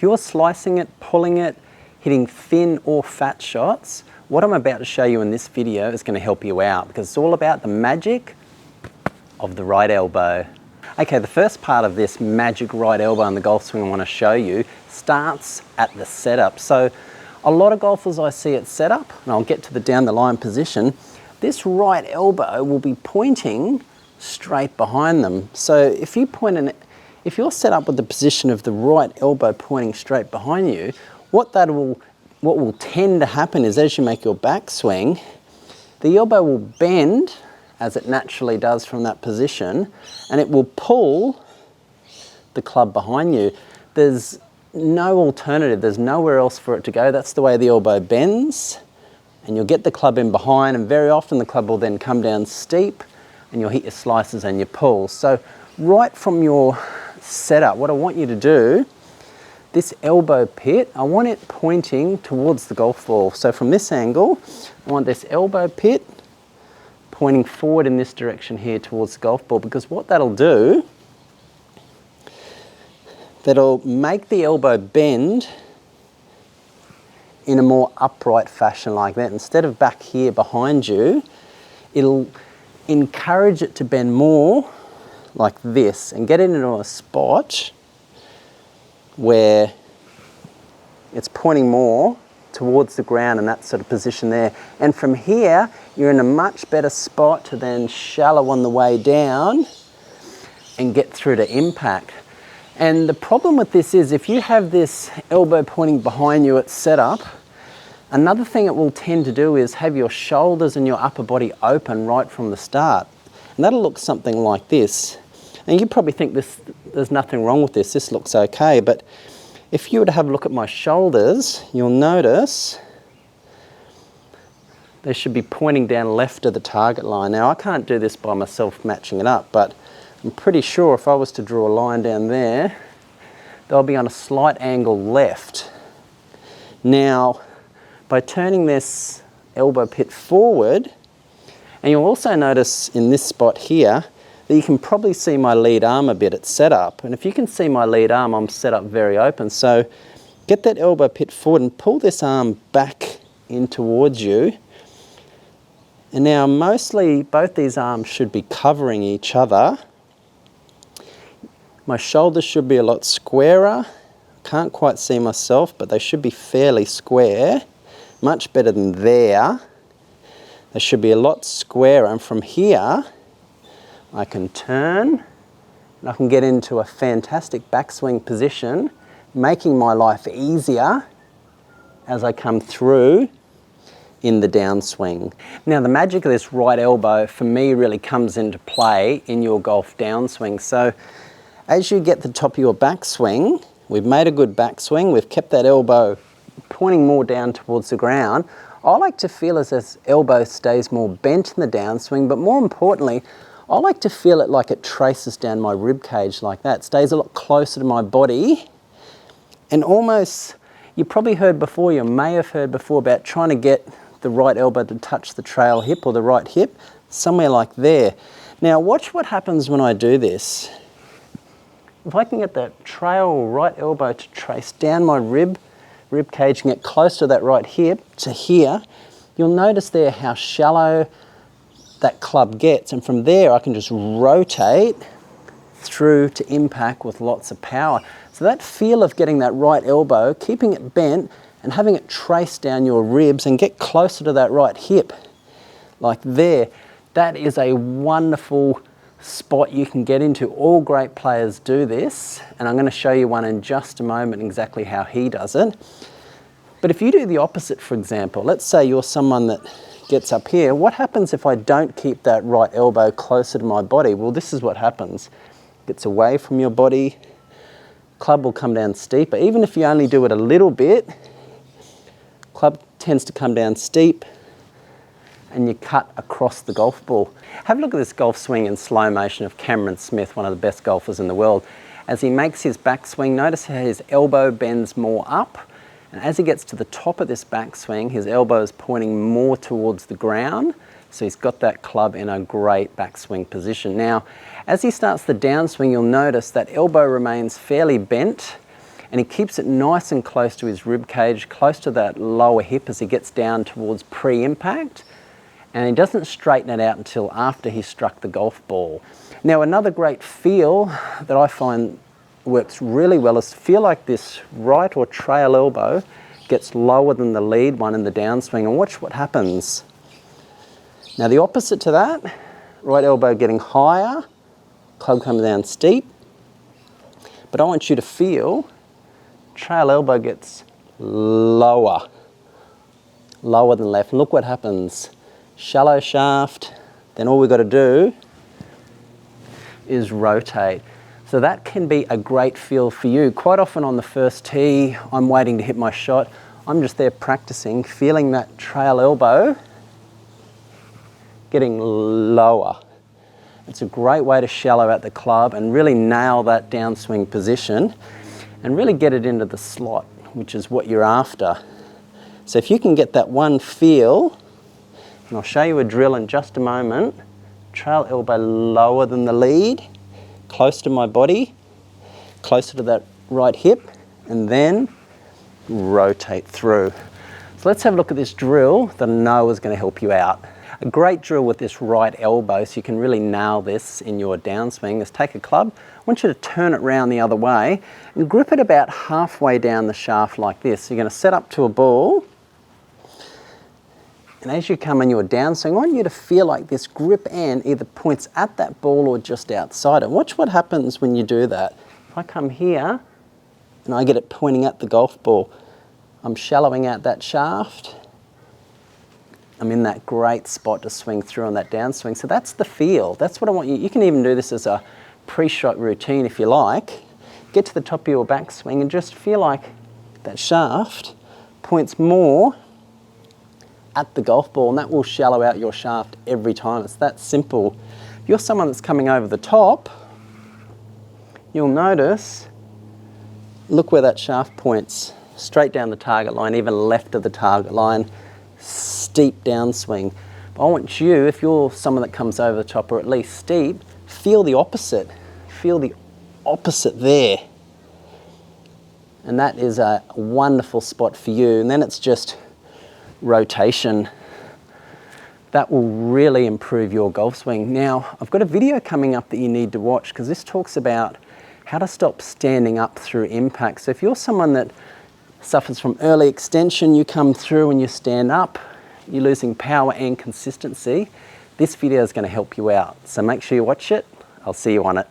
If you're slicing it, pulling it, hitting thin or fat shots, what I'm about to show you in this video is going to help you out, because it's all about the magic of the right elbow. Okay, the first part of this magic right elbow in the golf swing I want to show you starts at the setup. So a lot of golfers I see at setup, and I'll get to the down the line position, this right elbow will be pointing straight behind them. So if you're set up with the position of the right elbow pointing straight behind you, what will tend to happen is, as you make your backswing, the elbow will bend as it naturally does from that position, and it will pull the club behind you. There's no alternative, there's nowhere else for it to go. That's the way the elbow bends, and you'll get the club in behind, and very often the club will then come down steep and you'll hit your slices and your pulls. So right from your setup, what I want you to do, this elbow pit, I want it pointing towards the golf ball. So from this angle, I want this elbow pit pointing forward in this direction here towards the golf ball, because what that'll do, that'll make the elbow bend in a more upright fashion like that. Instead of back here behind you, it'll encourage it to bend more like this and get it into a spot where it's pointing more towards the ground in that sort of position there. And from here, you're in a much better spot to then shallow on the way down and get through to impact. And the problem with this is, if you have this elbow pointing behind you at setup, another thing it will tend to do is have your shoulders and your upper body open right from the start. And that'll look something like this. And you probably think there's nothing wrong with this, this looks okay, but if you were to have a look at my shoulders, you'll notice they should be pointing down left of the target line. Now, I can't do this by myself matching it up, but I'm pretty sure if I was to draw a line down there, they'll be on a slight angle left. Now, by turning this elbow pit forward, and you'll also notice in this spot here that you can probably see my lead arm a bit at setup. And if you can see my lead arm, I'm set up very open. So get that elbow pit forward and pull this arm back in towards you. And now mostly both these arms should be covering each other. My shoulders should be a lot squarer. Can't quite see myself, but they should be fairly square. Much better than there. They should be a lot squarer. And from here, I can turn and I can get into a fantastic backswing position, making my life easier as I come through in the downswing. Now, the magic of this right elbow for me really comes into play in your golf downswing. So as you get the top of your backswing, we've made a good backswing, we've kept that elbow pointing more down towards the ground. I like to feel as this elbow stays more bent in the downswing, but more importantly, I like to feel it like it traces down my rib cage like that, stays a lot closer to my body, and almost, you probably heard before, you may have heard before about trying to get the right elbow to touch the trail hip or the right hip, somewhere like there. Now watch what happens when I do this. If I can get that trail right elbow to trace down my rib cage and get close to that right hip to here, you'll notice there how shallow that club gets, and from there I can just rotate through to impact with lots of power. So that feel of getting that right elbow, keeping it bent and having it trace down your ribs and get closer to that right hip like there, that is a wonderful spot you can get into. All great players do this, and I'm going to show you one in just a moment exactly how he does it. But if you do the opposite, for example, let's say you're someone that gets up here, what happens if I don't keep that right elbow closer to my body? Well, this is what happens. It gets away from your body, club will come down steeper. Even if you only do it a little bit, club tends to come down steep and you cut across the golf ball. Have a look at this golf swing in slow motion of Cameron Smith, one of the best golfers in the world. As he makes his backswing, notice how his elbow bends more up. And as he gets to the top of this backswing, his elbow is pointing more towards the ground. So he's got that club in a great backswing position. Now, as he starts the downswing, you'll notice that elbow remains fairly bent and he keeps it nice and close to his rib cage, close to that lower hip as he gets down towards pre-impact, and he doesn't straighten it out until after he's struck the golf ball. Now, another great feel that I find works really well is feel like this right or trail elbow gets lower than the lead one in the downswing, and watch what happens. Now the opposite to that, right elbow getting higher, club comes down steep, but I want you to feel trail elbow gets lower, lower than left. And look what happens. Shallow shaft, then all we've got to do is rotate. So that can be a great feel for you. Quite often on the first tee, I'm waiting to hit my shot. I'm just there practicing, feeling that trail elbow getting lower. It's a great way to shallow out the club and really nail that downswing position and really get it into the slot, which is what you're after. So if you can get that one feel, and I'll show you a drill in just a moment, trail elbow lower than the lead, close to my body, closer to that right hip, and then rotate through. So let's have a look at this drill that I know is going to help you out. A great drill with this right elbow, so you can really nail this in your downswing, is take a club. I want you to turn it round the other way and grip it about halfway down the shaft like this. So you're going to set up to a ball, and as you come in your downswing, I want you to feel like this grip end either points at that ball or just outside it. Watch what happens when you do that. If I come here and I get it pointing at the golf ball, I'm shallowing out that shaft. I'm in that great spot to swing through on that downswing. So that's the feel. That's what I want you. You can even do this as a pre-shot routine if you like. Get to the top of your backswing and just feel like that shaft points more at the golf ball, and that will shallow out your shaft every time. It's that simple. If you're someone that's coming over the top, you'll notice, look where that shaft points, straight down the target line, even left of the target line, steep downswing. But I want you, if you're someone that comes over the top or at least steep, feel the opposite. Feel the opposite there. And that is a wonderful spot for you. And then it's just rotation. That will really improve your golf swing. Now, I've got a video coming up that you need to watch because this talks about how to stop standing up through impact. So if you're someone that suffers from early extension, you come through and you stand up, you're losing power and consistency, this video is going to help you out. So make sure you watch it. I'll see you on it.